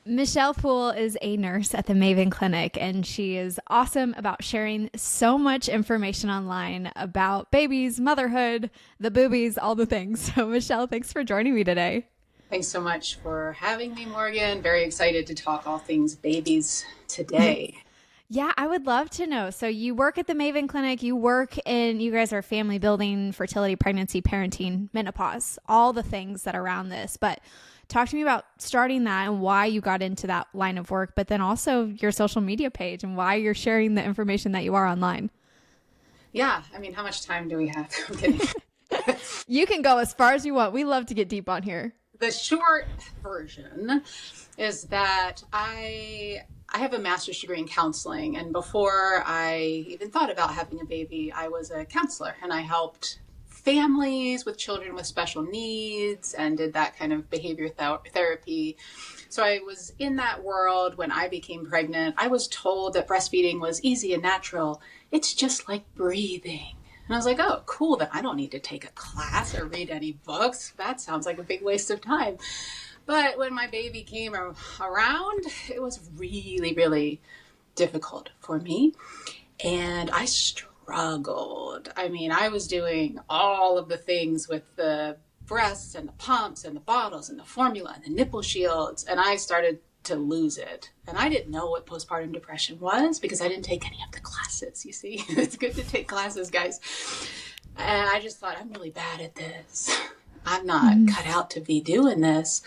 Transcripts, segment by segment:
Michelle Poole is a nurse at the Maven Clinic, and she is awesome about sharing so much information online about babies, motherhood, the boobies, all the things. So, Michelle, thanks for joining me today. Thanks so much for having me, Morgan. Very excited to talk all things babies today. Yeah, I would love to know. So, you work at the Maven Clinic, you guys are family building, fertility, pregnancy, parenting, menopause, all the things that are around this. But talk to me about starting that and why you got into that line of work, but then also your social media page and why you're sharing the information that you are online. Yeah, I mean, how much time do we have? I'm kidding. You can go as far as you want. We love to get deep on here. The short version is that I have a master's degree in counseling, and before I even thought about having a baby, I was a counselor, and I helped families with children with special needs and did that kind of behavior therapy. So I was in that world when I became pregnant. I was told that breastfeeding was easy and natural. It's just like breathing. And I was like, oh, cool, then I don't need to take a class or read any books. That sounds like a big waste of time. But when my baby came around, it was really, really difficult for me. And I struggled. I mean, I was doing all of the things with the breasts and the pumps and the bottles and the formula and the nipple shields. And I started to lose it. And I didn't know what postpartum depression was because I didn't take any of the classes, you see. It's good to take classes, guys. And I just thought, I'm really bad at this. I'm not cut out to be doing this.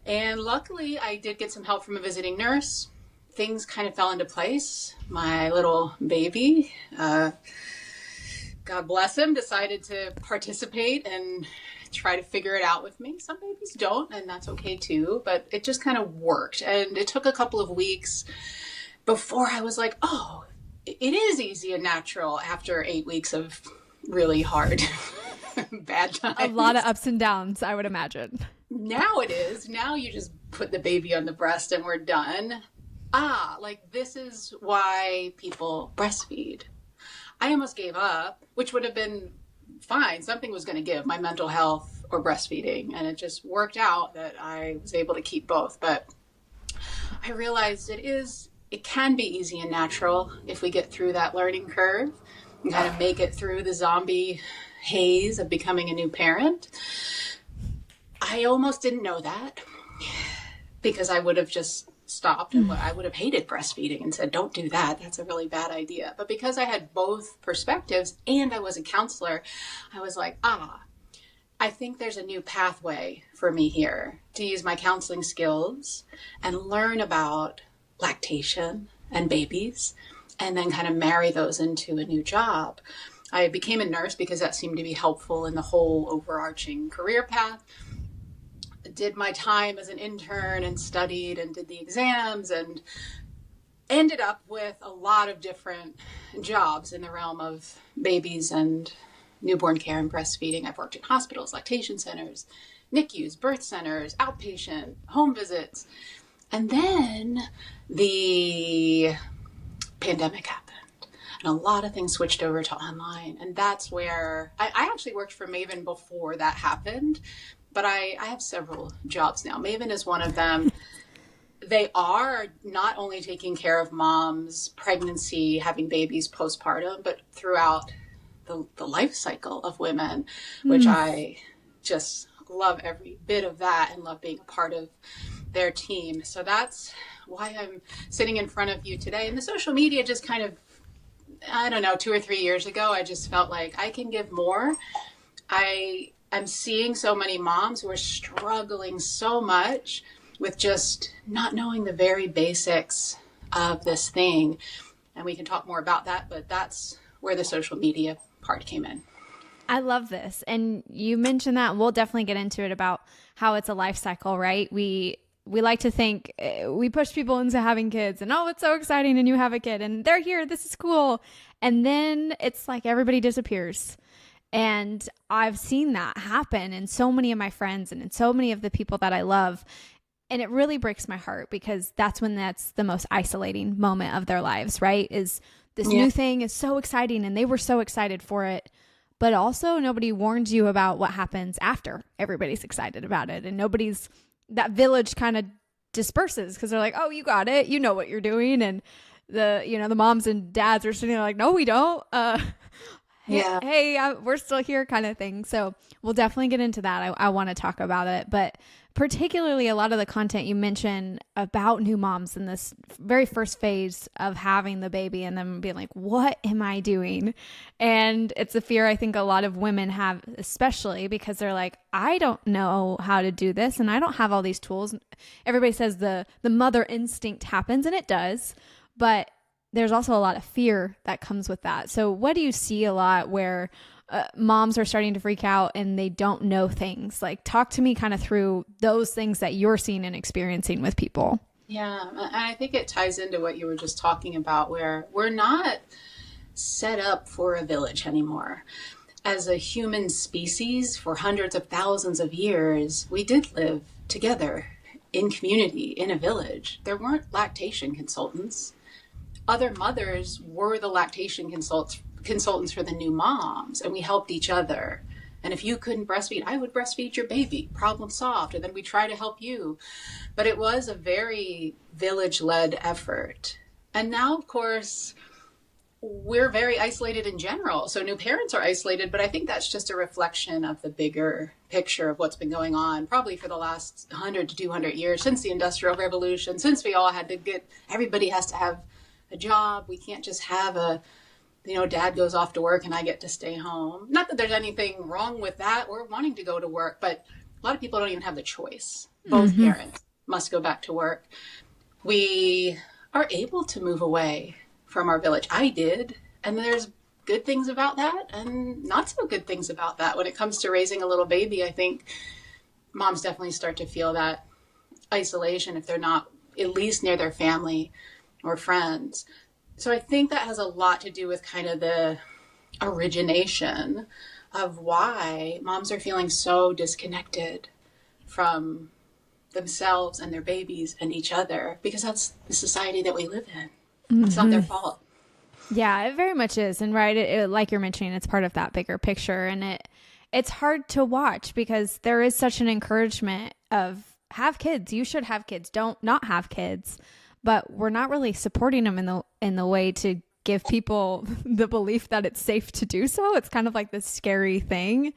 And luckily, I did get some help from a visiting nurse. Things kind of fell into place. My little baby, God bless him, decided to participate and try to figure it out with me. Some babies don't, and that's okay too, but it just kind of worked. And it took a couple of weeks before I was like, oh, it is easy and natural after 8 weeks of really hard, bad times. A lot of ups and downs, I would imagine. Now it is. Now you just put the baby on the breast and we're done. Like this is why people breastfeed. I almost gave up, which would have been fine. Something was going to give, my mental health or breastfeeding. And it just worked out that I was able to keep both. But I realized it can be easy and natural if we get through that learning curve and kind of make it through the zombie haze of becoming a new parent. I almost didn't know that because I would have just stopped and I would have hated breastfeeding and said, don't do that. That's a really bad idea. But because I had both perspectives and I was a counselor, I was like, I think there's a new pathway for me here to use my counseling skills and learn about lactation and babies and then kind of marry those into a new job. I became a nurse because that seemed to be helpful in the whole overarching career path. Did my time as an intern and studied and did the exams and ended up with a lot of different jobs in the realm of babies and newborn care and breastfeeding. I've worked in hospitals, lactation centers, NICUs, birth centers, outpatient, home visits. And then the pandemic happened. And a lot of things switched over to online. And that's where I actually worked for Maven before that happened. But I have several jobs now. Maven is one of them. They are not only taking care of moms, pregnancy, having babies, postpartum, but throughout the life cycle of women, which I just love every bit of that and love being a part of their team. So that's why I'm sitting in front of you today. And the social media just kind of, I don't know, 2 or 3 years ago, I just felt like I can give more. I'm seeing so many moms who are struggling so much with just not knowing the very basics of this thing. And we can talk more about that, but that's where the social media part came in. I love this. And you mentioned that. We'll definitely get into it about how it's a life cycle, right? We like to think we push people into having kids and, oh, it's so exciting and you have a kid and they're here. This is cool. And then it's like everybody disappears. And I've seen that happen in so many of my friends and in so many of the people that I love. And it really breaks my heart because that's when that's the most isolating moment of their lives, right? Is this new thing is so exciting and they were so excited for it. But also nobody warns you about what happens after everybody's excited about it. And that village kind of disperses because they're like, oh, you got it. You know what you're doing. And the moms and dads are sitting there like, no, we don't. Yeah. Hey, we're still here kind of thing. So we'll definitely get into that. I want to talk about it. But particularly a lot of the content you mentioned about new moms in this very first phase of having the baby and them being like, what am I doing? And it's a fear I think a lot of women have, especially because they're like, I don't know how to do this and I don't have all these tools. Everybody says the mother instinct happens, and it does, but there's also a lot of fear that comes with that. So what do you see a lot where moms are starting to freak out and they don't know things? Like, talk to me kind of through those things that you're seeing and experiencing with people. Yeah. And I think it ties into what you were just talking about, where we're not set up for a village anymore. As a human species, for hundreds of thousands of years, we did live together in community, in a village. There weren't lactation consultants. Other mothers were the lactation consultants for the new moms, and we helped each other. And if you couldn't breastfeed, I would breastfeed your baby. Problem solved. And then we try to help you. But it was a very village-led effort. And now, of course, we're very isolated in general. So new parents are isolated, but I think that's just a reflection of the bigger picture of what's been going on probably for the last 100 to 200 years, since the Industrial Revolution, since we all had to everybody has to have a job. We can't just have dad goes off to work and I get to stay home. Not that there's anything wrong with that or wanting to go to work, but a lot of people don't even have the choice. Both parents must go back to work. We are able to move away from our village. I did. And there's good things about that and not so good things about that. When it comes to raising a little baby, I think moms definitely start to feel that isolation if they're not at least near their family or friends. So I think that has a lot to do with kind of the origination of why moms are feeling so disconnected from themselves and their babies and each other, because that's the society that we live in. It's not their fault. Yeah, it very much is. And like you're mentioning, it's part of that bigger picture. And it's hard to watch because there is such an encouragement of have kids. You should have kids. Don't not have kids. But we're not really supporting them in the way to give people the belief that it's safe to do so. It's kind of like this scary thing.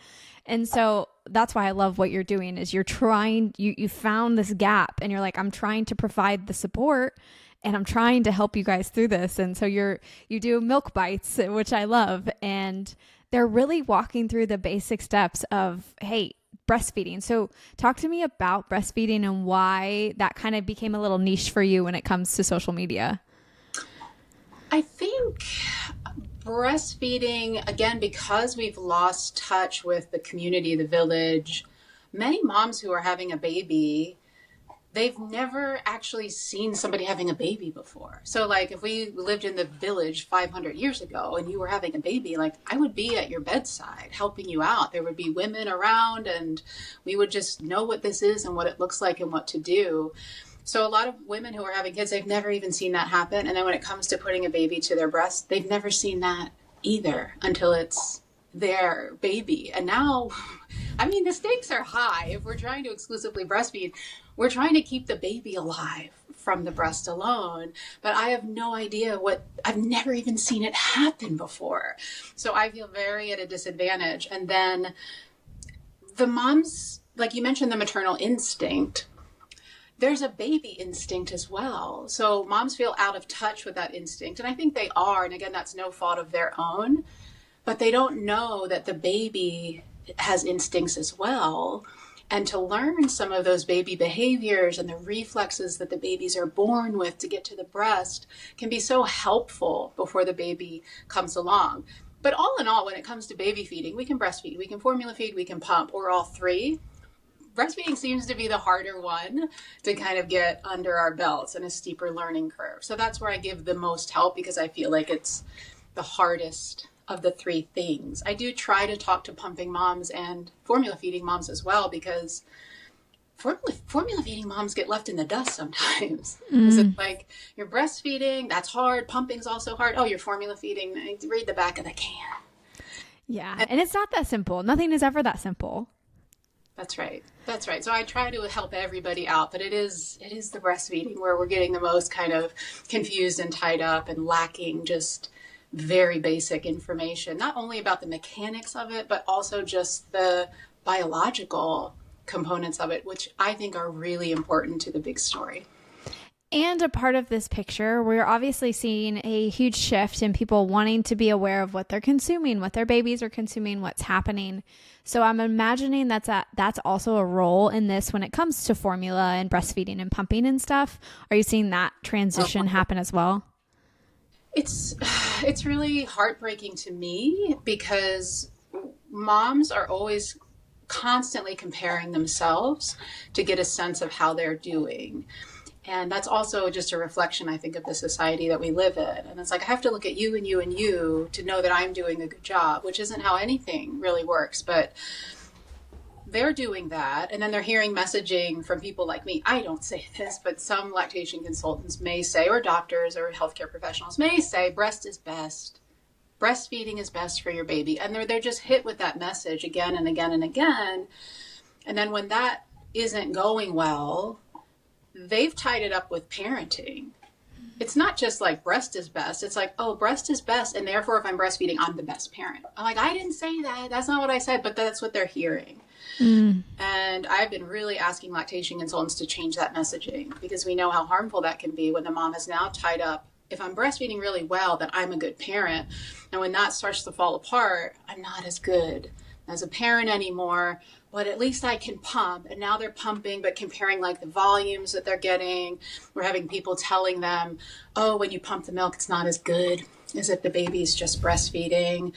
And so that's why I love what you're doing is you're trying, you found this gap and you're like, I'm trying to provide the support and I'm trying to help you guys through this. And so you do milk bites, which I love. And they're really walking through the basic steps of, hey, breastfeeding. So talk to me about breastfeeding and why that kind of became a little niche for you when it comes to social media. I think breastfeeding, again, because we've lost touch with the community, the village, many moms who are having a baby, they've never actually seen somebody having a baby before. So like if we lived in the village 500 years ago and you were having a baby, like I would be at your bedside helping you out. There would be women around and we would just know what this is and what it looks like and what to do. So a lot of women who are having kids, they've never even seen that happen. And then when it comes to putting a baby to their breast, they've never seen that either until it's their baby. And now, I mean, the stakes are high. If we're trying to exclusively breastfeed, we're trying to keep the baby alive from the breast alone. But I have no idea I've never even seen it happen before. So I feel very at a disadvantage. And then the moms, like you mentioned, the maternal instinct, there's a baby instinct as well. So moms feel out of touch with that instinct. And I think they are. And again, that's no fault of their own. But they don't know that the baby has instincts as well. And to learn some of those baby behaviors and the reflexes that the babies are born with to get to the breast can be so helpful before the baby comes along. But all in all, when it comes to baby feeding, we can breastfeed, we can formula feed, we can pump, or all three. Breastfeeding seems to be the harder one to kind of get under our belts and a steeper learning curve. So that's where I give the most help because I feel like it's the hardest of the three things. I do try to talk to pumping moms and formula feeding moms as well because formula feeding moms get left in the dust sometimes. Because it's like, you're breastfeeding, that's hard. Pumping's also hard. Oh, you're formula feeding. Read the back of the can. Yeah. And it's not that simple. Nothing is ever that simple. That's right. That's right. So I try to help everybody out, but it is the breastfeeding where we're getting the most kind of confused and tied up and lacking just very basic information, not only about the mechanics of it, but also just the biological components of it, which I think are really important to the big story. And a part of this picture, we're obviously seeing a huge shift in people wanting to be aware of what they're consuming, what their babies are consuming, what's happening. So I'm imagining that's also a role in this when it comes to formula and breastfeeding and pumping and stuff. Are you seeing that transition happen as well? It's it's really heartbreaking to me because moms are always constantly comparing themselves to get a sense of how they're doing. And that's also just a reflection, I think, of the society that we live in. And it's like, I have to look at you and you and you to know that I'm doing a good job, which isn't how anything really works. But they're doing that. And then they're hearing messaging from people like me. I don't say this, but some lactation consultants may say, or doctors or healthcare professionals may say, breast is best. Breastfeeding is best for your baby. And they're just hit with that message again and again and again. And then when that isn't going well, they've tied it up with parenting. It's not just like breast is best. It's like, oh, breast is best. And therefore, if I'm breastfeeding, I'm the best parent. I'm like, I didn't say that. That's not what I said, but that's what they're hearing. And I've been really asking lactation consultants to change that messaging because we know how harmful that can be when the mom is now tied up. If I'm breastfeeding really well, then I'm a good parent. And when that starts to fall apart, I'm not as good as a parent anymore, but at least I can pump. And now they're pumping, but comparing like the volumes that they're getting. We're having people telling them, oh, when you pump the milk, it's not as good as if the baby's just breastfeeding.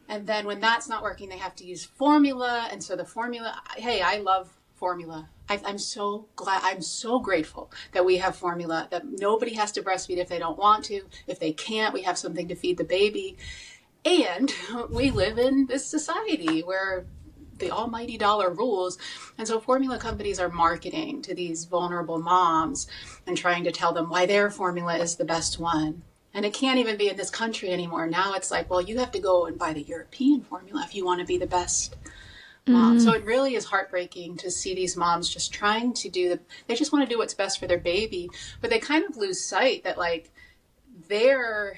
And then when that's not working, they have to use formula. And so the formula, hey, I love formula. I'm so glad, I'm so grateful that we have formula, that nobody has to breastfeed if they don't want to. If they can't, we have something to feed the baby. And we live in this society where the almighty dollar rules. And so formula companies are marketing to these vulnerable moms and trying to tell them why their formula is the best one. And it can't even be in this country anymore. Now it's like, well, you have to go and buy the European formula if you want to be the best mom. So it really is heartbreaking to see these moms just trying to they just want to do what's best for their baby, but they kind of lose sight that like their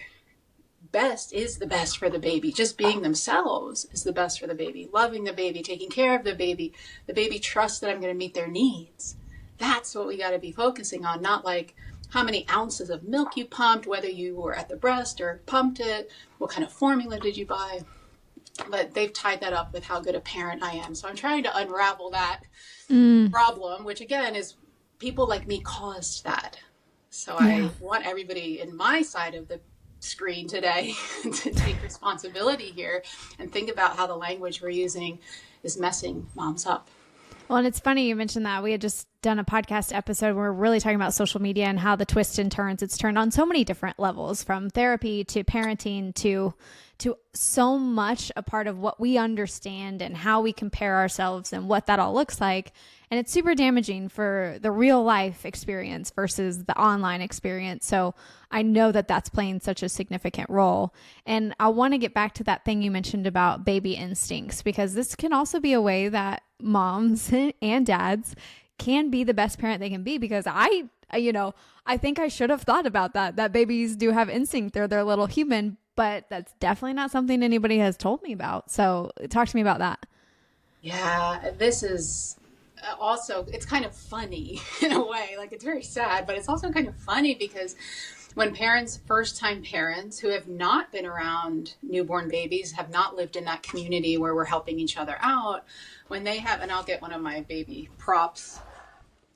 best is the best for the baby. Just being themselves is the best for the baby. Loving the baby, taking care of the baby trusts that I'm going to meet their needs. That's what we got to be focusing on, not like how many ounces of milk you pumped, whether you were at the breast or pumped it, what kind of formula did you buy. But they've tied that up with how good a parent I am. So I'm trying to unravel that problem, which again is people like me caused that. So I want everybody in my side of the screen today to take responsibility here and think about how the language we're using is messing moms up. Well, and it's funny you mentioned that. We had just done a podcast episode where we're really talking about social media and how the twists and turns it's turned on so many different levels, from therapy to parenting to so much a part of what we understand and how we compare ourselves and what that all looks like. And it's super damaging for the real life experience versus the online experience. So I know that that's playing such a significant role. And I want to get back to that thing you mentioned about baby instincts, because this can also be a way that moms and dads can be the best parent they can be. Because I think I should have thought about that babies do have instinct. They're their little human, but that's definitely not something anybody has told me about. So talk to me about that. Yeah, this is also, it's kind of funny in a way. Like, it's very sad, but it's also kind of funny because when parents, first-time parents who have not been around newborn babies, have not lived in that community where we're helping each other out, when they have, and I'll get one of my baby props.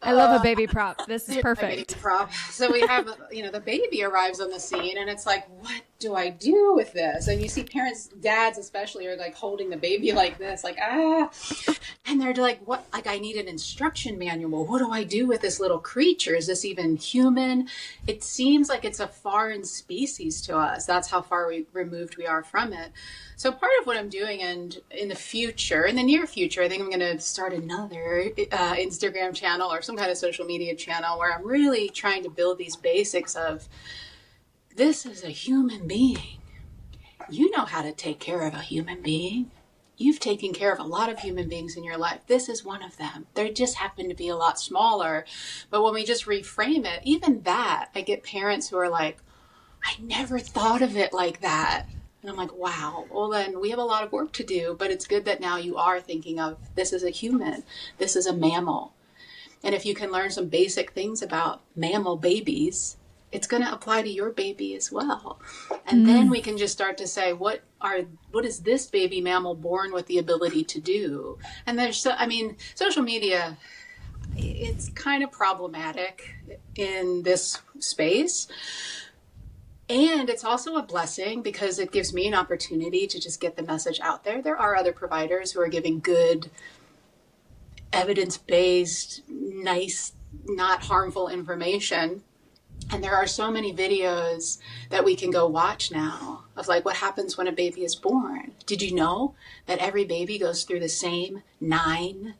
I love a baby prop. This is perfect. Baby prop. So we have, the baby arrives on the scene and it's like, what do I do with this? And you see parents, dads especially, are like holding the baby like this, like, and they're like, what? Like, I need an instruction manual. What do I do with this little creature? Is this even human? It seems like it's a foreign species to us. That's how far removed we are from it. So part of what I'm doing, and in the near future, I think I'm going to start another Instagram channel or some kind of social media channel where I'm really trying to build these basics of, this is a human being. You know how to take care of a human being. you've taken care of a lot of human beings in your life. This is one of them. They just happen to be a lot smaller. But when we just reframe it, even that, I get parents who are like, I never thought of it like that. And I'm like, wow, well, then we have a lot of work to do. But it's good that now you are thinking of this is a human. This is a mammal. And if you can learn some basic things about mammal babies, it's going to apply to your baby as well. And then we can just start to say, what is this baby mammal born with the ability to do? And social media, it's kind of problematic in this space. And it's also a blessing because it gives me an opportunity to just get the message out there. There are other providers who are giving good, evidence-based, nice, not harmful information. And there are so many videos that we can go watch now of like what happens when a baby is born. Did you know that every baby goes through the same 9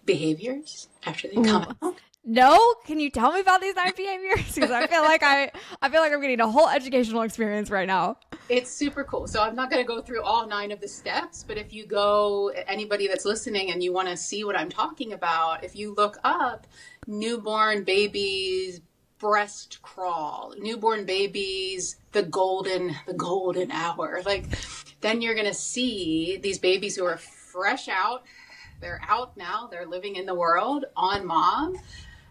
behaviors after they come out? No, can you tell me about these 9 behaviors? Because I feel like I'm getting a whole educational experience right now. It's super cool. So I'm not going to go through all 9 of the steps, but if you go, anybody that's listening and you want to see what I'm talking about, if you look up newborn babies, breast crawl, newborn babies, the golden hour, like then you're going to see these babies who are fresh out. They're out now. They're living in the world on mom.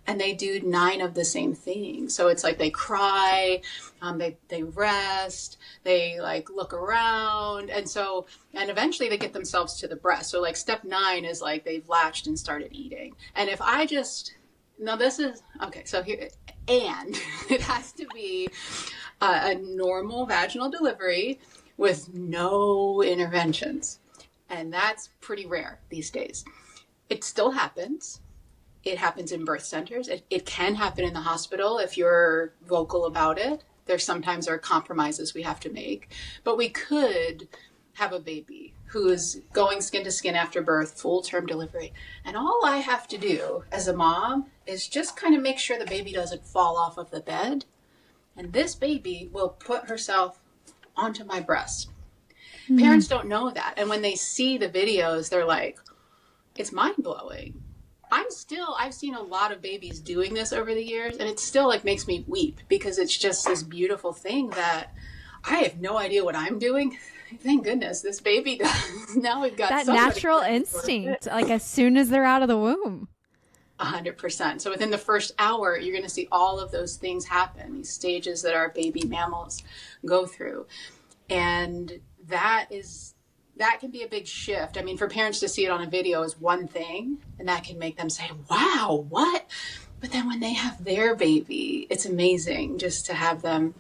And they do 9 of the same things. So it's like they cry, they rest, they like look around. And eventually they get themselves to the breast. So like step 9 is like they've latched and started eating. And if I just, no, this is, okay, so here, and it has to be a normal vaginal delivery with no interventions. And that's pretty rare these days. It still happens. It happens in birth centers. It can happen in the hospital if you're vocal about it. There sometimes are compromises we have to make. But we could have a baby who is going skin to skin after birth, full-term delivery. And all I have to do as a mom is just kind of make sure the baby doesn't fall off of the bed. And this baby will put herself onto my breast. Parents don't know that. And when they see the videos, they're like, it's mind-blowing. I've seen a lot of babies doing this over the years, and it still like makes me weep because it's just this beautiful thing that I have no idea what I'm doing. Thank goodness this baby does. Now we've got that natural instinct, like as soon as they're out of the womb. 100%. So within the first hour, you're going to see all of those things happen, these stages that our baby mammals go through. And that can be a big shift. I mean, for parents to see it on a video is one thing, and that can make them say, wow, what? But then when they have their baby, it's amazing just to have them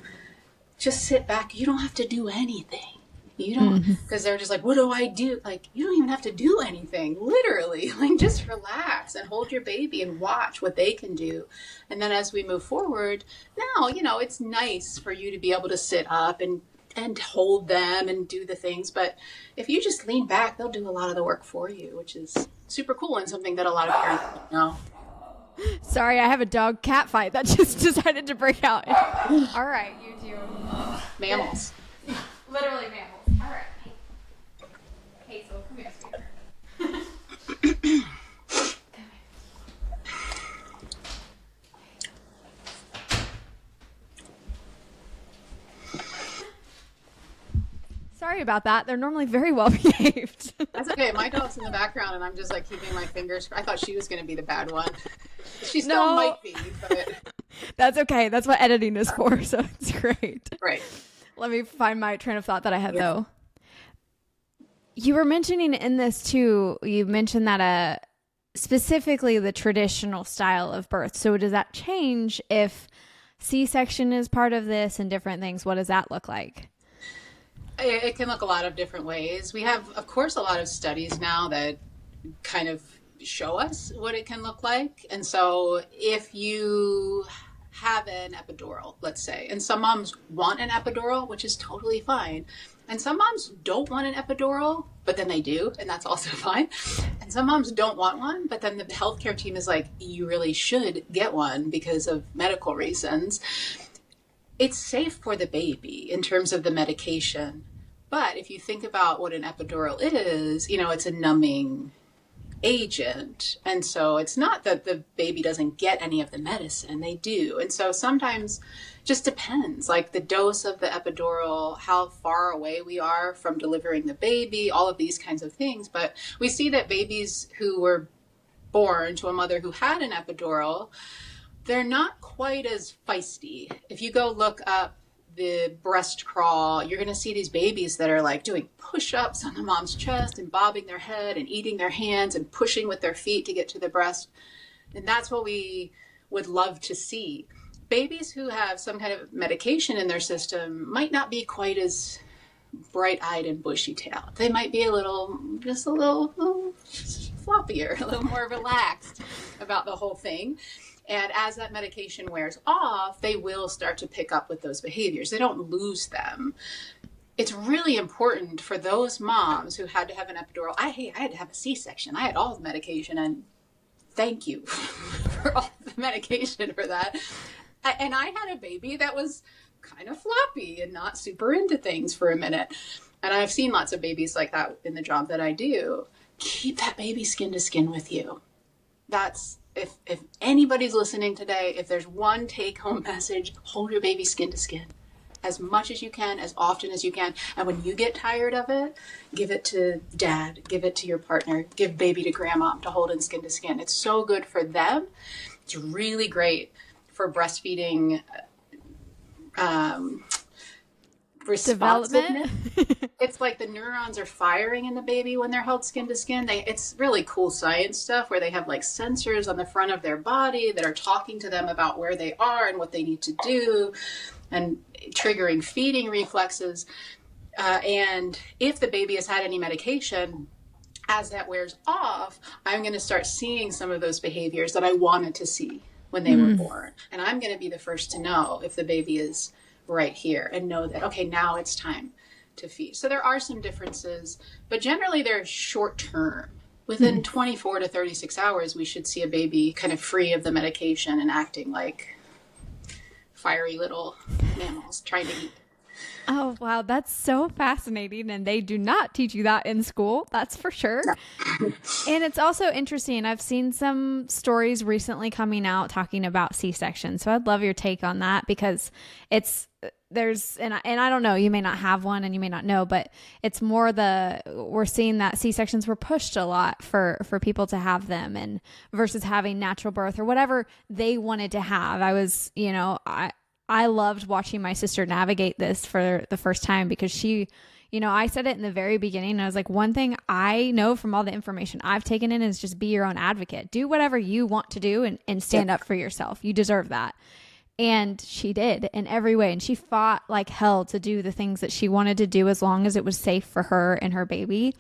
just sit back. You don't have to do anything. You don't, because they're just like, what do I do? Like, you don't even have to do anything, literally. Like, just relax and hold your baby and watch what they can do. And then as we move forward, now, it's nice for you to be able to sit up and hold them and do the things. But if you just lean back, they'll do a lot of the work for you, which is super cool and something that a lot of parents don't know. Sorry, I have a dog cat fight that just decided to break out. All right, you two. Mammals. Literally mammals. All right. Hazel, come here, sweetheart. Sorry about that. They're normally very well behaved. That's okay. My dog's in the background, and I'm just like keeping my fingers. I thought she was going to be the bad one. She still might be, but that's okay. That's what editing is for. So it's great. Right. Let me find my train of thought that I had though. You were mentioning in this too. You mentioned that specifically the traditional style of birth. So does that change if C-section is part of this and different things? What does that look like? It can look a lot of different ways. We have, of course, a lot of studies now that kind of show us what it can look like. And so if you have an epidural, let's say, and some moms want an epidural, which is totally fine. And some moms don't want an epidural, but then they do, and that's also fine. And some moms don't want one, but then the healthcare team is like, you really should get one because of medical reasons. It's safe for the baby in terms of the medication, But if you think about what an epidural is, it's a numbing agent. And so it's not that the baby doesn't get any of the medicine, they do. And so sometimes just depends, like the dose of the epidural, how far away we are from delivering the baby, all of these kinds of things. But we see that babies who were born to a mother who had an epidural, they're not quite as feisty. If you go look up the breast crawl, you're going to see these babies that are like doing push-ups on the mom's chest and bobbing their head and eating their hands and pushing with their feet to get to the breast. And that's what we would love to see. Babies who have some kind of medication in their system might not be quite as bright-eyed and bushy-tailed. They might be just a little floppier, a little more relaxed about the whole thing. And as that medication wears off, they will start to pick up with those behaviors. They don't lose them. It's really important for those moms who had to have an epidural. I had to have a C-section. I had all the medication, and thank you for all the medication for that. And I had a baby that was kind of floppy and not super into things for a minute. And I've seen lots of babies like that in the job that I do. Keep that baby skin to skin with you. That's, if anybody's listening today, if there's one take-home message, hold your baby skin to skin as much as you can, as often as you can. And when you get tired of it, give it to dad, give it to your partner, give baby to grandma to hold in skin to skin. It's so good for them. It's really great for breastfeeding development. It's like the neurons are firing in the baby when they're held skin to skin. It's really cool science stuff where they have like sensors on the front of their body that are talking to them about where they are and what they need to do and triggering feeding reflexes. And if the baby has had any medication, as that wears off, I'm going to start seeing some of those behaviors that I wanted to see when they were born. And I'm going to be the first to know if the baby is right here and know that, okay, now it's time to feed. So there are some differences, but generally they're short term. Within 24 to 36 hours, we should see a baby kind of free of the medication and acting like fiery little mammals trying to eat. Oh, wow. That's so fascinating. And they do not teach you that in school. That's for sure. And it's also interesting. I've seen some stories recently coming out talking about C-section. So I'd love your take on that because and I don't know, you may not have one and you may not know, but it's more we're seeing that C-sections were pushed a lot for people to have them and versus having natural birth or whatever they wanted to have. I loved watching my sister navigate this for the first time because she, I said it in the very beginning. I was like, one thing I know from all the information I've taken in is just be your own advocate. Do whatever you want to do and stand up for yourself. You deserve that. And she did in every way. And she fought like hell to do the things that she wanted to do as long as it was safe for her and her baby.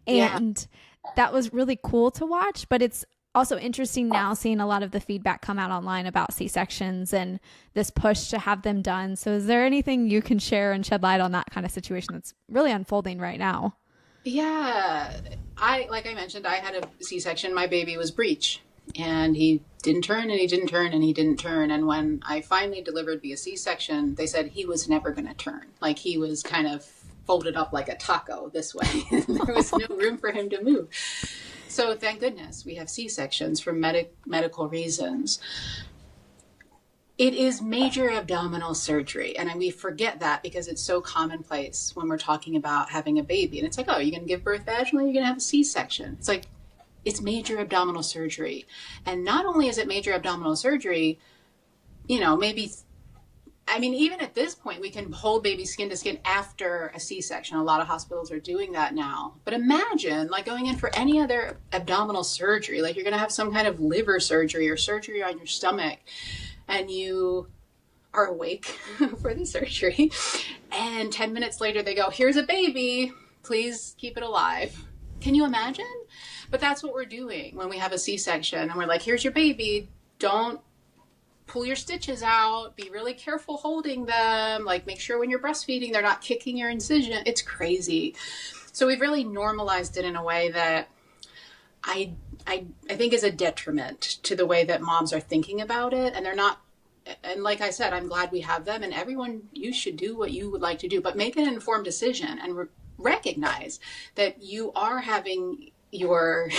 And that was really cool to watch. But it's also interesting now seeing a lot of the feedback come out online about C-sections and this push to have them done. So is there anything you can share and shed light on that kind of situation that's really unfolding right now? Yeah. Like I mentioned, I had a C-section. My baby was breech and he didn't turn and he didn't turn and he didn't turn. And when I finally delivered via C-section, they said he was never going to turn. Like he was kind of folded up like a taco this way. There was no room for him to move. So thank goodness we have C-sections for medical reasons. It is major abdominal surgery. And we forget that because it's so commonplace when we're talking about having a baby. And it's like, oh, you're going to give birth vaginally? You're going to have a C-section. It's like, it's major abdominal surgery. And not only is it major abdominal surgery, even at this point, we can hold baby skin to skin after a C-section. A lot of hospitals are doing that now. But imagine like going in for any other abdominal surgery, like you're going to have some kind of liver surgery or surgery on your stomach, and you are awake for the surgery. And 10 minutes later, they go, here's a baby. Please keep it alive. Can you imagine? But that's what we're doing when we have a C-section. And we're like, here's your baby. Don't pull your stitches out, be really careful holding them, like make sure when you're breastfeeding, they're not kicking your incision. It's crazy. So we've really normalized it in a way that I think is a detriment to the way that moms are thinking about it. And they're not and like I said, I'm glad we have them, and everyone, you should do what you would like to do, but make an informed decision and recognize that you are having your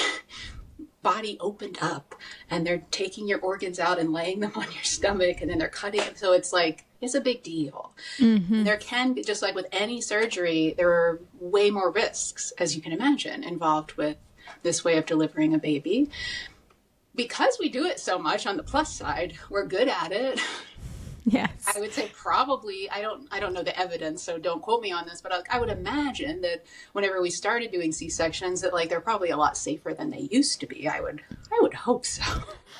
body opened up and they're taking your organs out and laying them on your stomach and then they're cutting it. So it's like, it's a big deal. Mm-hmm. There can be, just like with any surgery, there are way more risks, as you can imagine, involved with this way of delivering a baby. Because we do it so much on the plus side, we're good at it. Yes. I would say probably, I don't know the evidence, so don't quote me on this, but I would imagine that whenever we started doing C-sections, that like they're probably a lot safer than they used to be. I would hope so.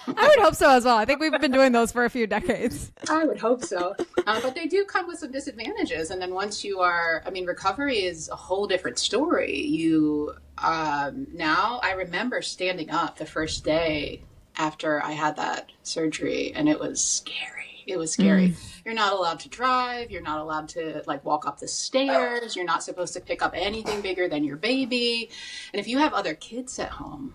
I would hope so as well. I think we've been doing those for a few decades. I would hope so. But they do come with some disadvantages. And then once you are, I mean, recovery is a whole different story. Now I remember standing up the first day after I had that surgery, and it was scary. It was scary. You're not allowed to drive. You're not allowed to like walk up the stairs. You're not supposed to pick up anything bigger than your baby. And if you have other kids at home,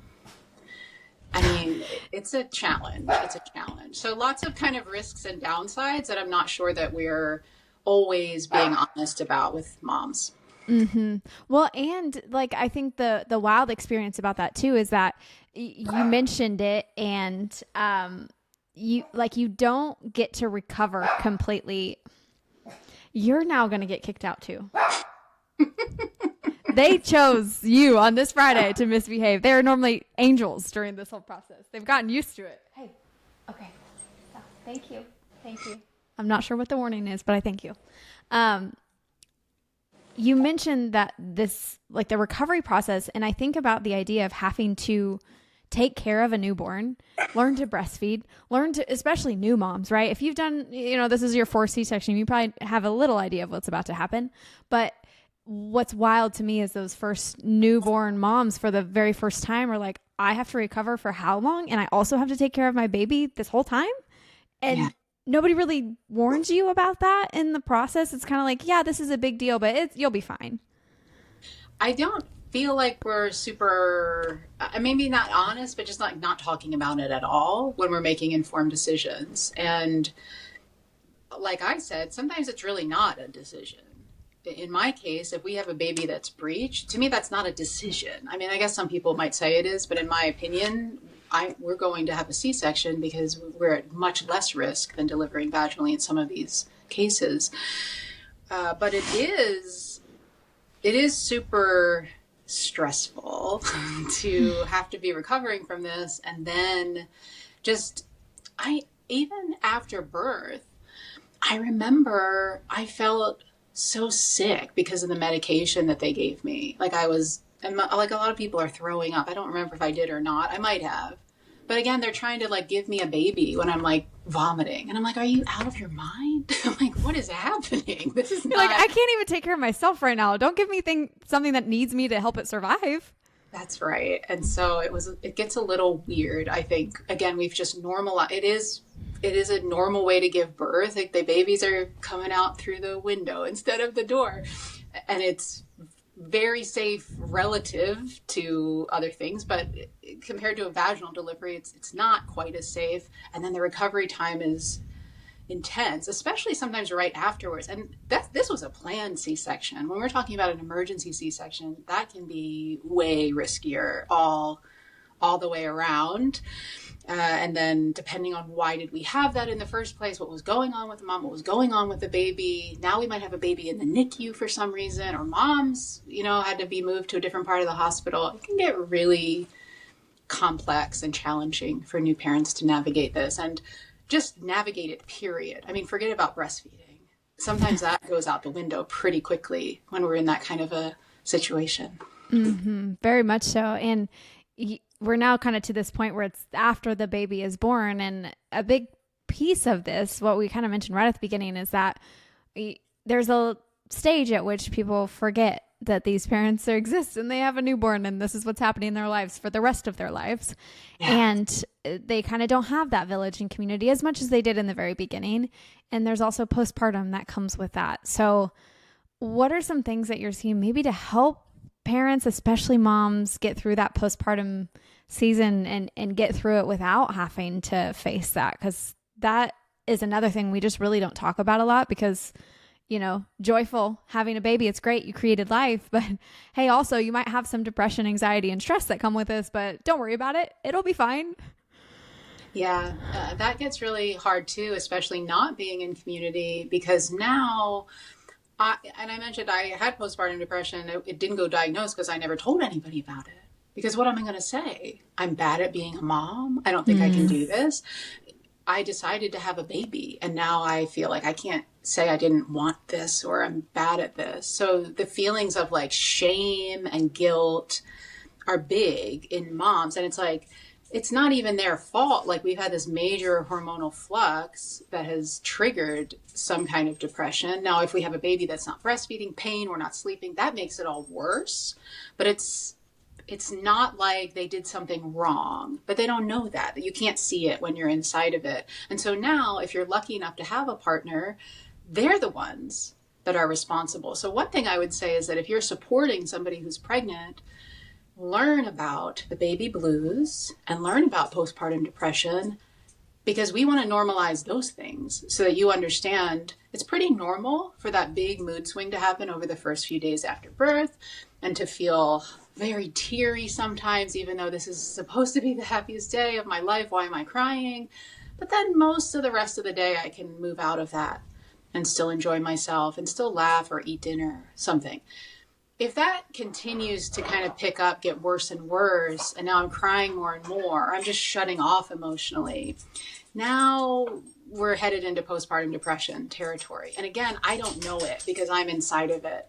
I mean, it's a challenge. It's a challenge. So lots of kind of risks and downsides that I'm not sure that we're always being honest about with moms. Mm-hmm. Well, and like, I think the wild experience about that too, is that you mentioned it, and, you don't get to recover completely. You're now going to get kicked out too. They chose you on this Friday to misbehave. They're normally angels during this whole process. They've gotten used to it. Hey, okay. Stop. Thank you. Thank you. I'm not sure what the warning is, but I thank you. You mentioned that this, like the recovery process, and I think about the idea of having to take care of a newborn, learn to breastfeed, learn to, especially new moms, right? If you've done, this is your fourth C-section, you probably have a little idea of what's about to happen. But what's wild to me is those first newborn moms for the very first time are like, I have to recover for how long? And I also have to take care of my baby this whole time? And nobody really warns you about that in the process. It's kind of like, yeah, this is a big deal, but you'll be fine. I don't feel like we're super, maybe not honest, but just like not talking about it at all when we're making informed decisions. And like I said, sometimes it's really not a decision. In my case, if we have a baby that's breached, to me, that's not a decision. I mean, I guess some people might say it is, but in my opinion, we're going to have a C-section because we're at much less risk than delivering vaginally in some of these cases. But it is super stressful to have to be recovering from this. And then even after birth, I remember I felt so sick because of the medication that they gave me. Like like a lot of people are throwing up. I don't remember if I did or not. I might have. But again, they're trying to like give me a baby when I'm like vomiting. And I'm like, are you out of your mind? I'm like, what is happening? This is not... Like, I can't even take care of myself right now. Don't give me something that needs me to help it survive. That's right. And so it gets a little weird. I think, again, we've just normalized. It is a normal way to give birth. Like the babies are coming out through the window instead of the door. And it's very safe relative to other things, but compared to a vaginal delivery, it's not quite as safe. And then the recovery time is intense, especially sometimes right afterwards. And this was a planned C-section. When we're talking about an emergency C-section, that can be way riskier all the way around. And then depending on why did we have that in the first place, what was going on with the mom, what was going on with the baby. Now we might have a baby in the NICU for some reason, or moms, had to be moved to a different part of the hospital. It can get really complex and challenging for new parents to navigate this and just navigate it, period. I mean, forget about breastfeeding. Sometimes that goes out the window pretty quickly when we're in that kind of a situation. Mm-hmm. Very much so. And we're now kind of to this point where it's after the baby is born. And a big piece of this, what we kind of mentioned right at the beginning, is that there's a stage at which people forget that these parents exist and they have a newborn and this is what's happening in their lives for the rest of their lives. Yeah. And they kind of don't have that village and community as much as they did in the very beginning. And there's also postpartum that comes with that. So what are some things that you're seeing maybe to help parents, especially moms, get through that postpartum season and get through it without having to face that? Because that is another thing we just really don't talk about a lot because, joyful having a baby, it's great. You created life, but hey, also you might have some depression, anxiety, and stress that come with this, but don't worry about it. It'll be fine. Yeah, that gets really hard too, especially not being in community because now, I mentioned I had postpartum depression. It didn't go diagnosed because I never told anybody about it. Because what am I going to say? I'm bad at being a mom. I don't think I can do this. I decided to have a baby and now I feel like I can't say I didn't want this or I'm bad at this. So the feelings of like shame and guilt are big in moms. And it's like, it's not even their fault. Like we've had this major hormonal flux that has triggered some kind of depression. Now, if we have a baby that's not breastfeeding, pain, we're not sleeping, that makes it all worse. But it's not like they did something wrong, but they don't know that. You can't see it when you're inside of it. And so now if you're lucky enough to have a partner, they're the ones that are responsible. So one thing I would say is that if you're supporting somebody who's pregnant, learn about the baby blues and learn about postpartum depression because we want to normalize those things so that you understand it's pretty normal for that big mood swing to happen over the first few days after birth and to feel very teary sometimes, even though this is supposed to be the happiest day of my life. Why am I crying? But then most of the rest of the day, I can move out of that and still enjoy myself and still laugh or eat dinner, something. If that continues to kind of pick up, get worse and worse, and now I'm crying more and more, I'm just shutting off emotionally. Now we're headed into postpartum depression territory. And again, I don't know it because I'm inside of it.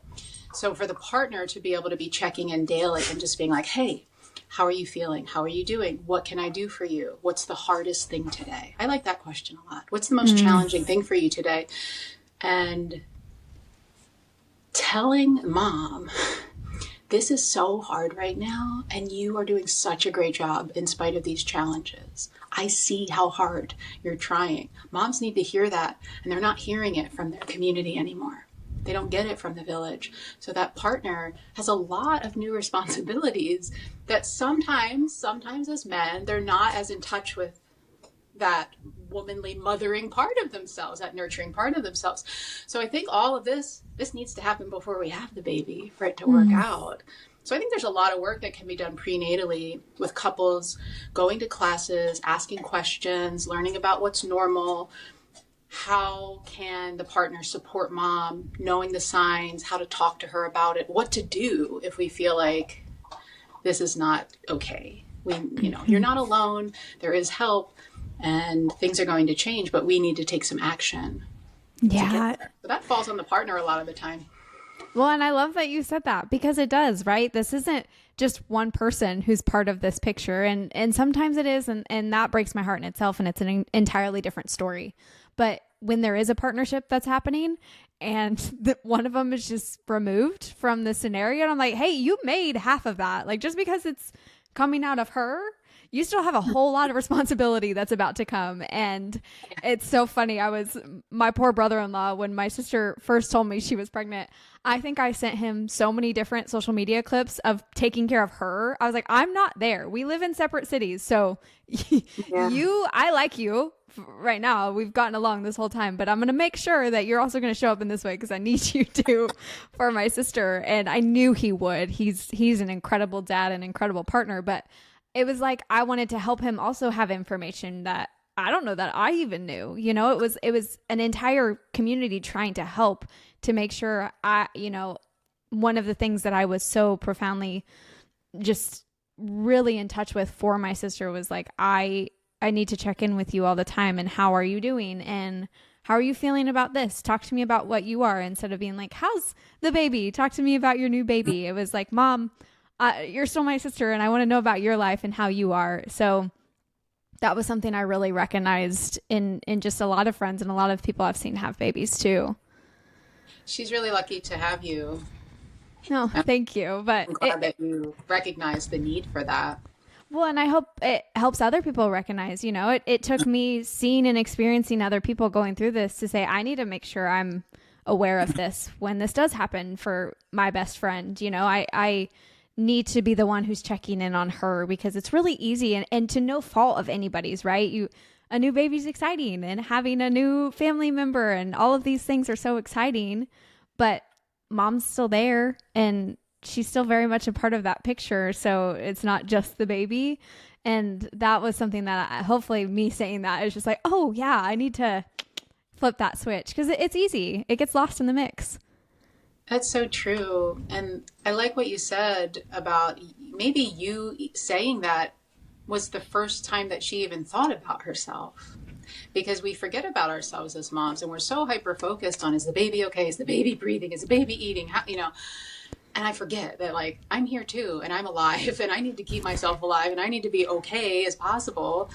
So for the partner to be able to be checking in daily and just being like, hey, how are you feeling? How are you doing? What can I do for you? What's the hardest thing today? I like that question a lot. What's the most challenging thing for you today? And telling mom, this is so hard right now, and you are doing such a great job in spite of these challenges. I see how hard you're trying. Moms need to hear that, and they're not hearing it from their community anymore. They don't get it from the village. So that partner has a lot of new responsibilities that sometimes as men, they're not as in touch with that womanly mothering part of themselves, that nurturing part of themselves. So I think all of this needs to happen before we have the baby for it to work out. So I think there's a lot of work that can be done prenatally with couples going to classes, asking questions, learning about what's normal. How can the partner support mom, knowing the signs, how to talk to her about it, what to do if we feel like this is not okay. You're not alone. There is help and things are going to change, but we need to take some action. Yeah. So that falls on the partner a lot of the time. Well, and I love that you said that because it does, right? This isn't just one person who's part of this picture. And sometimes it is. And that breaks my heart in itself. And it's an entirely different story. But when there is a partnership that's happening and one of them is just removed from the scenario, and I'm like, hey, you made half of that. Like just because it's coming out of her, you still have a whole lot of responsibility that's about to come. And it's so funny. My poor brother-in-law, when my sister first told me she was pregnant, I think I sent him so many different social media clips of taking care of her. I was like, I'm not there. We live in separate cities. So I like you right now. We've gotten along this whole time, but I'm going to make sure that you're also going to show up in this way because I need you to for my sister. And I knew he would. He's an incredible dad, an incredible partner, but it was like I wanted to help him also have information that I don't know that I even knew. It was an entire community trying to help to make sure one of the things that I was so profoundly just really in touch with for my sister was like, I need to check in with you all the time. And how are you doing? And how are you feeling about this? Talk to me about what you are, instead of being like, how's the baby? Talk to me about your new baby. It was like, Mom, you're still my sister and I want to know about your life and how you are. So that was something I really recognized in just a lot of friends and a lot of people I've seen have babies too. She's really lucky to have you. No, thank you. But I'm glad that you recognize the need for that. Well, and I hope it helps other people recognize, it took me seeing and experiencing other people going through this to say, I need to make sure I'm aware of this when this does happen for my best friend. I need to be the one who's checking in on her because it's really easy and to no fault of anybody's, right? a new baby's exciting and having a new family member and all of these things are so exciting, but mom's still there and she's still very much a part of that picture. So it's not just the baby. And that was something that hopefully me saying that is just like, oh yeah, I need to flip that switch because it's easy. It gets lost in the mix. That's so true. And I like what you said about maybe you saying that was the first time that she even thought about herself. Because we forget about ourselves as moms and we're so hyper focused on, is the baby okay? Is the baby breathing? Is the baby eating? How, and I forget that like I'm here too and I'm alive and I need to keep myself alive and I need to be okay as possible.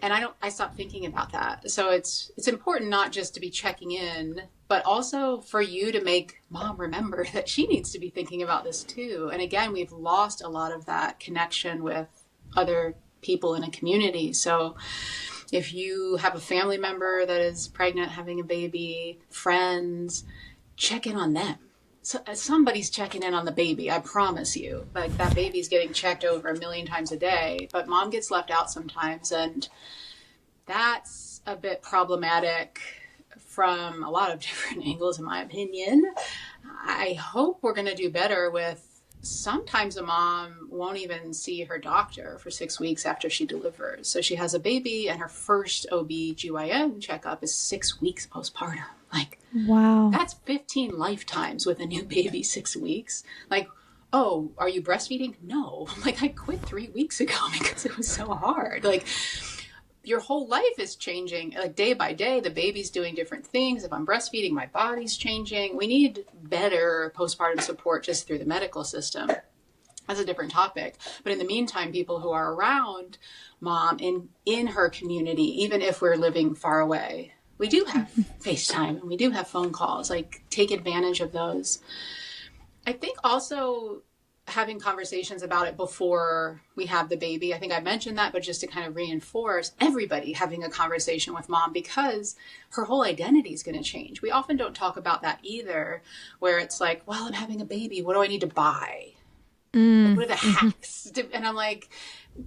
And I stopped thinking about that. So it's important not just to be checking in, but also for you to make mom remember that she needs to be thinking about this too. And again, we've lost a lot of that connection with other people in a community. So if you have a family member that is pregnant, having a baby, friends, check in on them. So somebody's checking in on the baby, I promise you. Like that baby's getting checked over 1 million times a day, but mom gets left out sometimes. And that's a bit problematic from a lot of different angles, in my opinion. I hope we're going to do better with sometimes a mom won't even see her doctor for 6 weeks after she delivers. So she has a baby and her first OB/GYN checkup is 6 weeks postpartum. Like, wow, that's 15 lifetimes with a new baby, 6 weeks. Like, oh, are you breastfeeding? No. I'm like, I quit 3 weeks ago because it was so hard. Like, your whole life is changing. Like day by day, the baby's doing different things. If I'm breastfeeding, my body's changing. We need better postpartum support just through the medical system. That's a different topic. But in the meantime, people who are around mom in her community, even if we're living far away, we do have FaceTime and we do have phone calls. Like, take advantage of those. I think also having conversations about it before we have the baby. I think I mentioned that, but just to kind of reinforce everybody having a conversation with mom, because her whole identity is going to change. We often don't talk about that either, where it's like, well, I'm having a baby. What do I need to buy? Like, what are the hacks? And I'm like,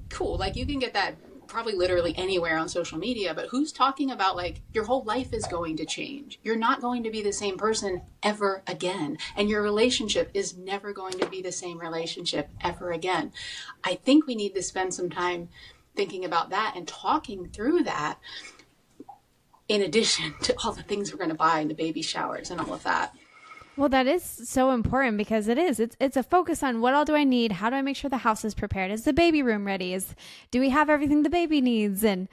cool. Like, you can get that probably literally anywhere on social media, but who's talking about like your whole life is going to change. You're not going to be the same person ever again. And your relationship is never going to be the same relationship ever again. I think we need to spend some time thinking about that and talking through that in addition to all the things we're going to buy in the baby showers and all of that. Well, that is so important because it's a focus on what all do I need? How do I make sure the house is prepared? Is the baby room ready? Do we have everything the baby needs? And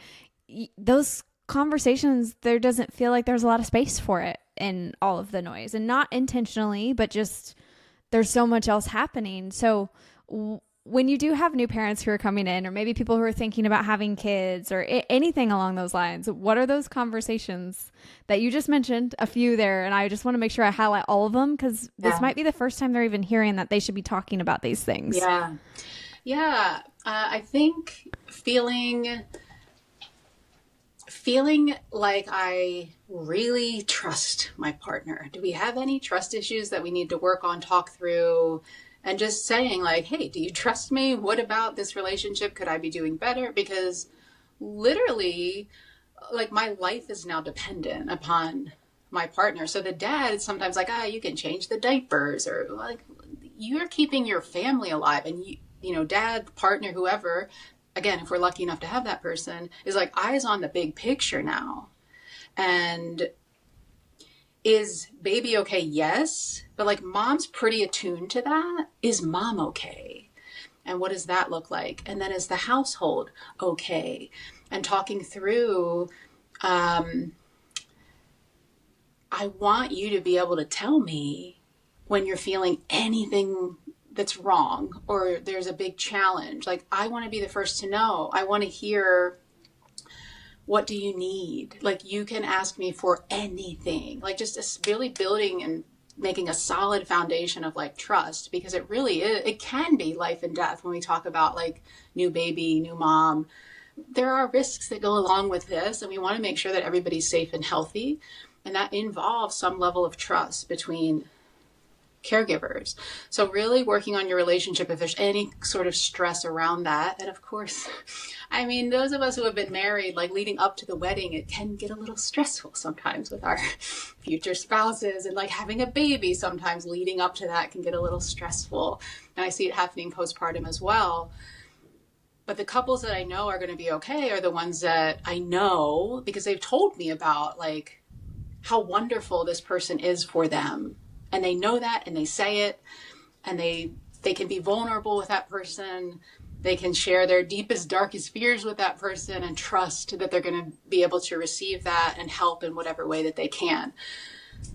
those conversations, there doesn't feel like there's a lot of space for it in all of the noise, and not intentionally, but just there's so much else happening. So when you do have new parents who are coming in, or maybe people who are thinking about having kids or anything along those lines, what are those conversations that you just mentioned? A few there, and I just want to make sure I highlight all of them because this might be the first time they're even hearing that they should be talking about these things. Yeah. I think feeling like I really trust my partner. Do we have any trust issues that we need to work on, talk through? And just saying like, hey, do you trust me? What about this relationship? Could I be doing better? Because literally, like, my life is now dependent upon my partner. So the dad is sometimes like, you can change the diapers, or like, you're keeping your family alive. And you know, dad, partner, whoever, again, if we're lucky enough to have that person, is like eyes on the big picture now. And is baby okay? Yes. But like, mom's pretty attuned to that. Is mom okay? And what does that look like? And then is the household okay? And talking through, I want you to be able to tell me when you're feeling anything that's wrong or there's a big challenge. Like, I want to be the first to know. I want to hear, what do you need? Like, you can ask me for anything. Like, just really building and making a solid foundation of like trust, because it really is, it can be life and death when we talk about like new baby, new mom. There are risks that go along with this, and we want to make sure that everybody's safe and healthy. And that involves some level of trust between caregivers. So really working on your relationship if there's any sort of stress around that. And of course, I mean, those of us who have been married, like leading up to the wedding, it can get a little stressful sometimes with our future spouses, and like having a baby sometimes leading up to that can get a little stressful. And I see it happening postpartum as well. But the couples that I know are going to be okay are the ones that I know because they've told me about like how wonderful this person is for them. And they know that and they say it, and they can be vulnerable with that person. They can share their deepest, darkest fears with that person and trust that they're going to be able to receive that and help in whatever way that they can.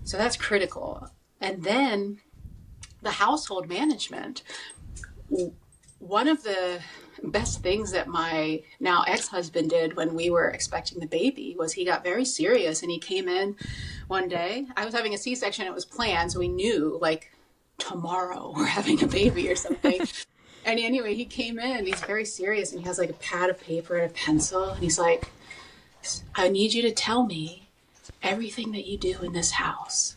So that's critical. And then the household management. One of the best things that my now ex-husband did when we were expecting the baby was he got very serious, and he came in one day. I was having a C-section. It was planned. So we knew like tomorrow we're having a baby or something. And anyway, he came in, he's very serious, and he has like a pad of paper and a pencil. And he's like, I need you to tell me everything that you do in this house.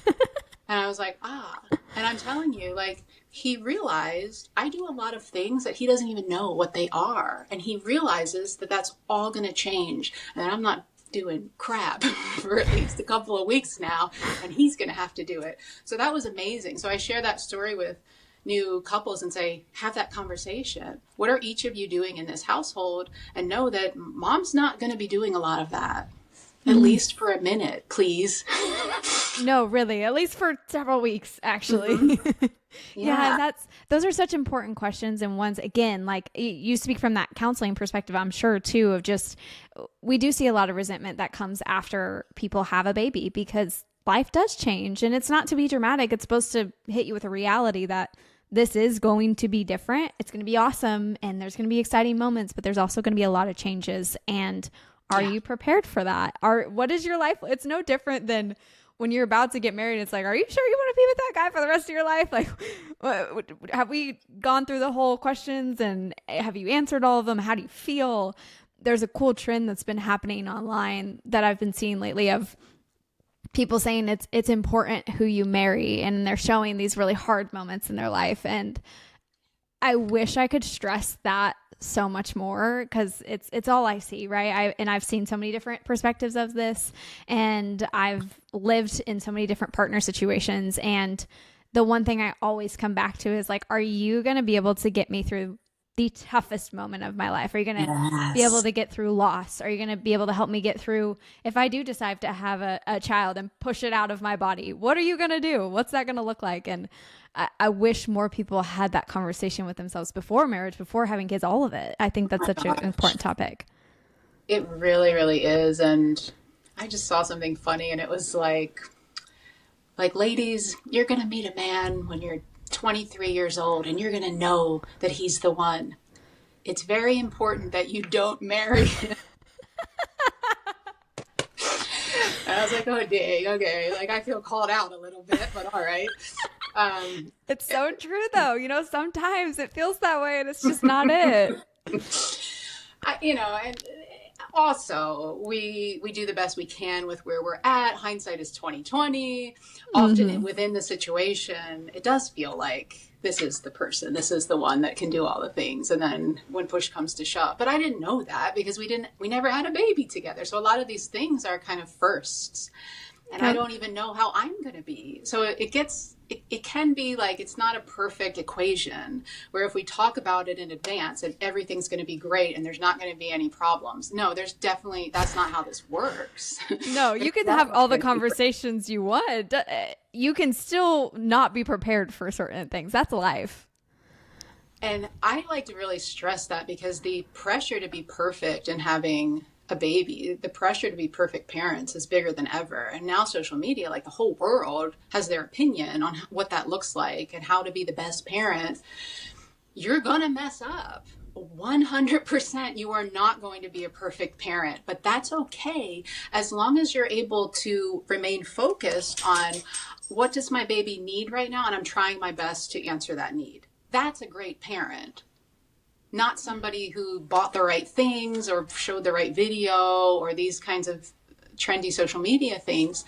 And I was like, and I'm telling you, like, he realized I do a lot of things that he doesn't even know what they are. And he realizes that that's all going to change. And I'm not doing crap for at least a couple of weeks now. And he's going to have to do it. So that was amazing. So I share that story with new couples and say, have that conversation. What are each of you doing in this household? And know that mom's not going to be doing a lot of that. At least for a minute, please. No, really, at least for several weeks, actually. Mm-hmm. Yeah, those are such important questions. And ones, again, like you speak from that counseling perspective, I'm sure too, of just, we do see a lot of resentment that comes after people have a baby because life does change, and it's not to be dramatic. It's supposed to hit you with a reality that this is going to be different. It's going to be awesome. And there's going to be exciting moments, but there's also going to be a lot of changes. And are you prepared for that? What is your life? It's no different than when you're about to get married. It's like, are you sure you want to be with that guy for the rest of your life? Like, have we gone through the whole questions, and have you answered all of them? How do you feel? There's a cool trend that's been happening online that I've been seeing lately of people saying it's important who you marry, and they're showing these really hard moments in their life. And I wish I could stress that so much more, because it's all I see, right? I've seen so many different perspectives of this, and I've lived in so many different partner situations. And the one thing I always come back to is like, are you going to be able to get me through the toughest moment of my life? Are you going to be able to get through loss? Are you going to be able to help me get through if I do decide to have a child and push it out of my body? What are you going to do? What's that going to look like? And I wish more people had that conversation with themselves before marriage, before having kids, all of it. I think that's such an important topic. It really, really is. And I just saw something funny, and it was like, ladies, you're going to meet a man when you're 23 years old, and you're going to know that he's the one. It's very important that you don't marry him. And I was like, oh, dang, okay. Like, I feel called out a little bit, but all right. It's so true, though. Sometimes it feels that way, and it's just not it. And also we do the best we can with where we're at. Hindsight is 2020. Often within the situation, it does feel like this is the person, this is the one that can do all the things. And then when push comes to shove, but I didn't know that because we never had a baby together. So a lot of these things are kind of firsts, and I don't even know how I'm going to be. So it can be like, it's not a perfect equation where if we talk about it in advance and everything's going to be great and there's not going to be any problems. No, that's not how this works. No, you can have all the conversations you want. You can still not be prepared for certain things. That's life. And I like to really stress that, because the pressure to be perfect and having a baby, the pressure to be perfect parents is bigger than ever. And now social media, like the whole world has their opinion on what that looks like and how to be the best parent. You're going to mess up. 100% you are not going to be a perfect parent, but that's okay as long as you're able to remain focused on what does my baby need right now, and I'm trying my best to answer that need. That's a great parent. Not somebody who bought the right things or showed the right video or these kinds of trendy social media things.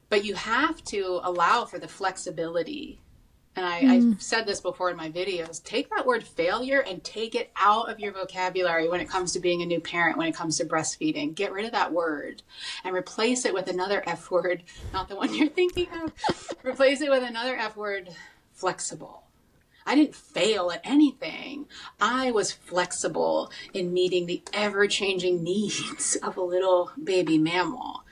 But you have to allow for the flexibility. And I've said this before in my videos, take that word failure and take it out of your vocabulary when it comes to being a new parent, when it comes to breastfeeding. Get rid of that word and replace it with another F word, not the one you're thinking of. Replace it with another F word, flexible. I didn't fail at anything. I was flexible in meeting the ever-changing needs of a little baby mammal.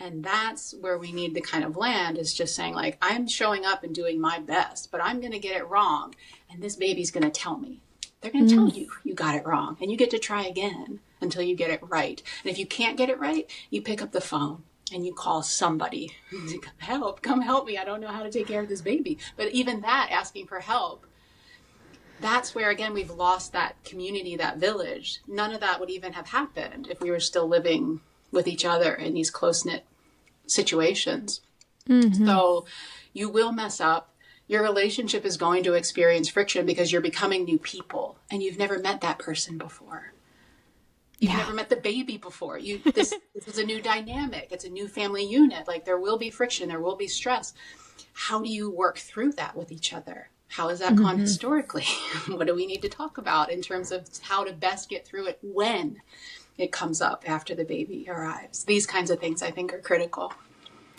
And that's where we need to kind of land, is just saying, like, I'm showing up and doing my best, but I'm going to get it wrong. And this baby's going to tell me. They're going to tell you you got it wrong. And you get to try again until you get it right. And if you can't get it right, you pick up the phone and you call somebody. Come help me. I don't know how to take care of this baby. But even that, asking for help, that's where, again, we've lost that community, that village. None of that would even have happened if we were still living with each other in these close-knit situations. So you will mess up. Your relationship is going to experience friction because you're becoming new people and you've never met that person before. You've never met the baby before. This is a new dynamic. It's a new family unit. Like, there will be friction. There will be stress. How do you work through that with each other? How has that gone historically? What do we need to talk about in terms of how to best get through it when it comes up after the baby arrives? These kinds of things I think are critical.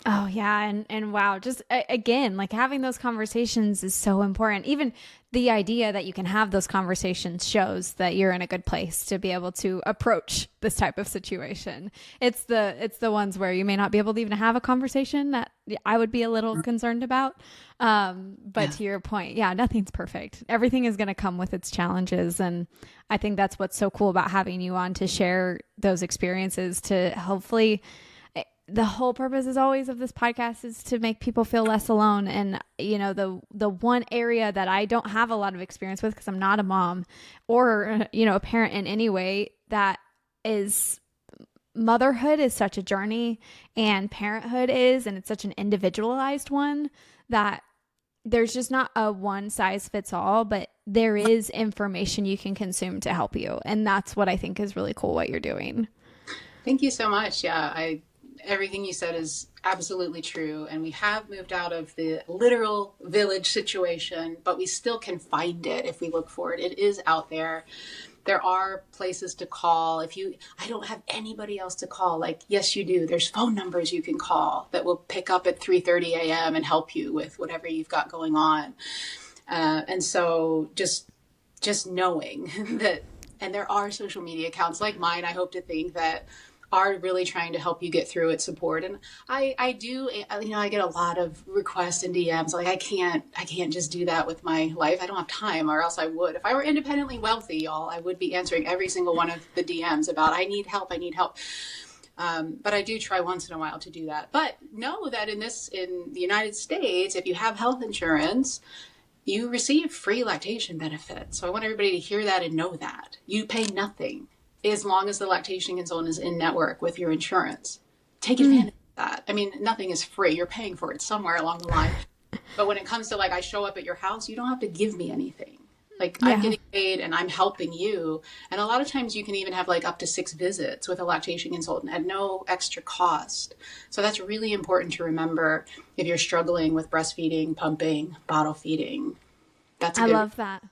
Oh yeah. And wow, just again, like, having those conversations is so important. Even the idea that you can have those conversations shows that you're in a good place to be able to approach this type of situation. It's the ones where you may not be able to even have a conversation that I would be a little concerned about. But to your point, nothing's perfect. Everything is going to come with its challenges. And I think that's what's so cool about having you on, to share those experiences, to hopefully, the whole purpose is always of this podcast is to make people feel less alone. And, you know, the one area that I don't have a lot of experience with, because I'm not a mom or, you know, a parent in any way, that is, motherhood is such a journey, and parenthood is, and it's such an individualized one, that there's just not a one size fits all, but there is information you can consume to help you. And that's what I think is really cool what you're doing. Thank you so much. Yeah, everything you said is absolutely true. And we have moved out of the literal village situation, but we still can find it if we look for it. It is out there. There are places to call. I don't have anybody else to call. Like, yes, you do. There's phone numbers you can call that will pick up at 3:30 a.m. and help you with whatever you've got going on. And so just knowing that, and there are social media accounts like mine, I hope to think, that are really trying to help you get through it, support. And I do, you know, I get a lot of requests and DMs. Like, I can't just do that with my life. I don't have time, or else I would. If I were independently wealthy, y'all, I would be answering every single one of the DMs about, I need help. But I do try once in a while to do that. But know that in the United States, if you have health insurance, you receive free lactation benefits. So I want everybody to hear that and know that. You pay nothing as long as the lactation consultant is in network with your insurance. Take advantage of that. I mean, nothing is free. You're paying for it somewhere along the line. But when it comes to, like, I show up at your house, you don't have to give me anything. Like, I'm getting paid and I'm helping you. And a lot of times you can even have like up to 6 visits with a lactation consultant at no extra cost. So that's really important to remember if you're struggling with breastfeeding, pumping, bottle feeding. I love that.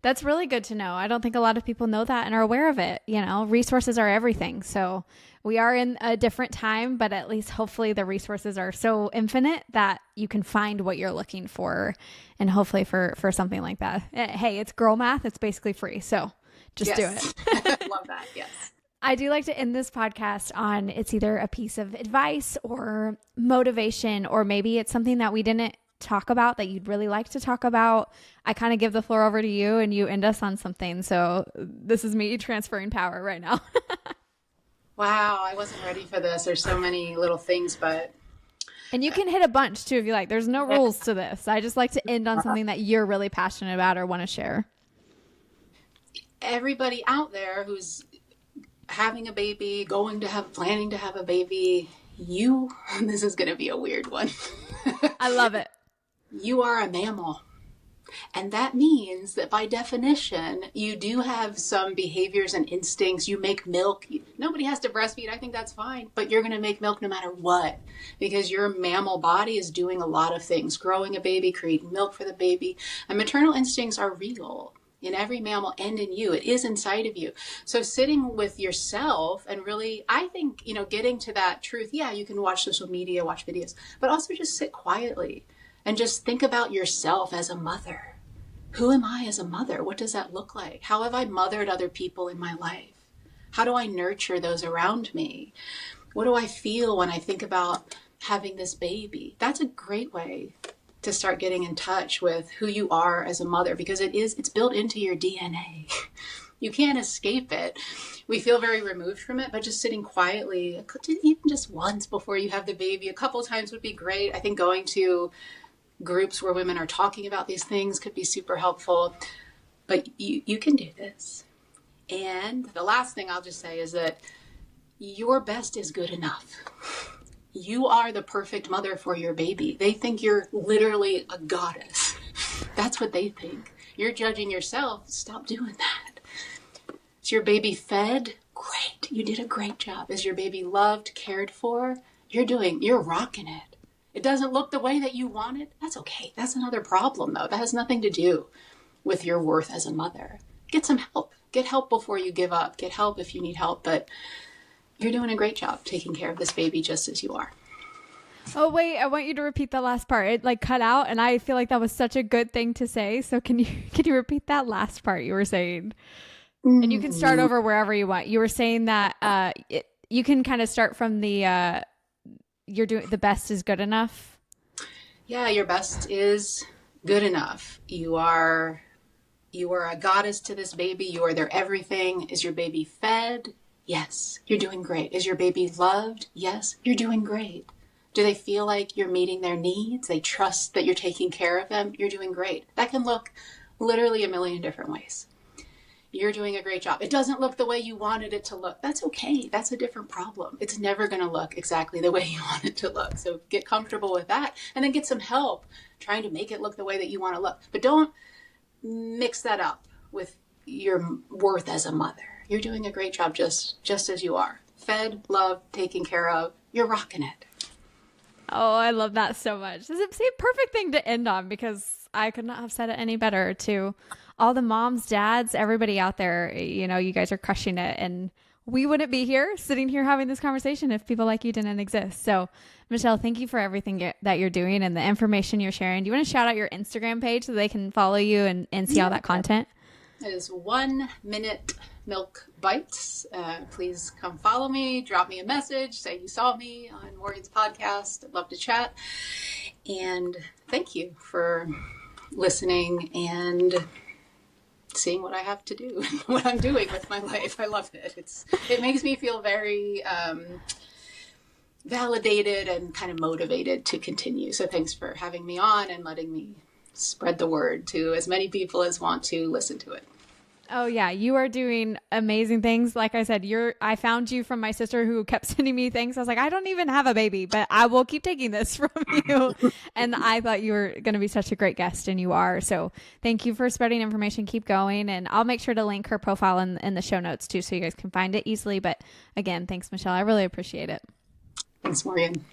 That's really good to know. I don't think a lot of people know that and are aware of it. You know, resources are everything. So we are in a different time, but at least hopefully the resources are so infinite that you can find what you're looking for. And hopefully for something like that. Hey, it's girl math. It's basically free. So just do it. Love that. Yes. I do like to end this podcast on, it's either a piece of advice or motivation, or maybe it's something that we didn't talk about that you'd really like to talk about. I kind of give the floor over to you and you end us on something. So this is me transferring power right now. Wow, I wasn't ready for this. There's so many little things, but... And you can hit a bunch too if you like. There's no rules to this. I just like to end on something that you're really passionate about or want to share. Everybody out there who's having a baby, planning to have a baby, this is going to be a weird one. I love it. You are a mammal. And that means that by definition, you do have some behaviors and instincts. You make milk. Nobody has to breastfeed. I think that's fine. But you're going to make milk no matter what, because your mammal body is doing a lot of things, growing a baby, creating milk for the baby. And maternal instincts are real in every mammal and in you. It is inside of you. So sitting with yourself and really, I think, getting to that truth. Yeah, you can watch social media, watch videos, but also just sit quietly and just think about yourself as a mother. Who am I as a mother? What does that look like? How have I mothered other people in my life? How do I nurture those around me? What do I feel when I think about having this baby? That's a great way to start getting in touch with who you are as a mother, because it's built into your DNA. You can't escape it. We feel very removed from it, but just sitting quietly, even just once before you have the baby, a couple times would be great. I think going to groups where women are talking about these things could be super helpful, but you can do this. And the last thing I'll just say is that your best is good enough. You are the perfect mother for your baby. They think you're literally a goddess. That's what they think. You're judging yourself. Stop doing that. Is your baby fed? Great. You did a great job. Is your baby loved, cared for? You're rocking it. It doesn't look the way that you want it. That's okay. That's another problem, though. That has nothing to do with your worth as a mother. Get some help. Get help before you give up. Get help if you need help. But you're doing a great job taking care of this baby just as you are. Oh, wait, I want you to repeat the last part. It cut out, and I feel like that was such a good thing to say. So can you repeat that last part you were saying? And you can start over wherever you want. You were saying that you can kind of start from the you're doing the best is good enough. Yeah, your best is good enough. You are a goddess to this baby. You are their everything. Is your baby fed? Yes, you're doing great. Is your baby loved? Yes, you're doing great. Do they feel like you're meeting their needs? They trust that you're taking care of them? You're doing great. That can look literally a million different ways. You're doing a great job. It doesn't look the way you wanted it to look. That's okay. That's a different problem. It's never going to look exactly the way you want it to look. So get comfortable with that and then get some help trying to make it look the way that you want to look. But don't mix that up with your worth as a mother. You're doing a great job just as you are. Fed, loved, taken care of. You're rocking it. Oh, I love that so much. This is a perfect thing to end on, because I could not have said it any better. To all the moms, dads, everybody out there, you guys are crushing it. And we wouldn't be here sitting here having this conversation if people like you didn't exist. So Michelle, thank you for everything that you're doing and the information you're sharing. Do you want to shout out your Instagram page so they can follow you and see all that content? It is 1 Minute Milk Bites. Please come follow me, drop me a message, say you saw me on Morgan's podcast. I'd love to chat. And thank you for listening and seeing what I have to do and what I'm doing with my life. I love it. It makes me feel very validated and kind of motivated to continue. So thanks for having me on and letting me spread the word to as many people as want to listen to it. Oh yeah, you are doing amazing things. Like I said, I found you from my sister who kept sending me things. I was like, I don't even have a baby, but I will keep taking this from you. And I thought you were going to be such a great guest, and you are. So thank you for spreading information. Keep going. And I'll make sure to link her profile in the show notes too, so you guys can find it easily. But again, thanks, Michelle. I really appreciate it. Thanks, Morgan.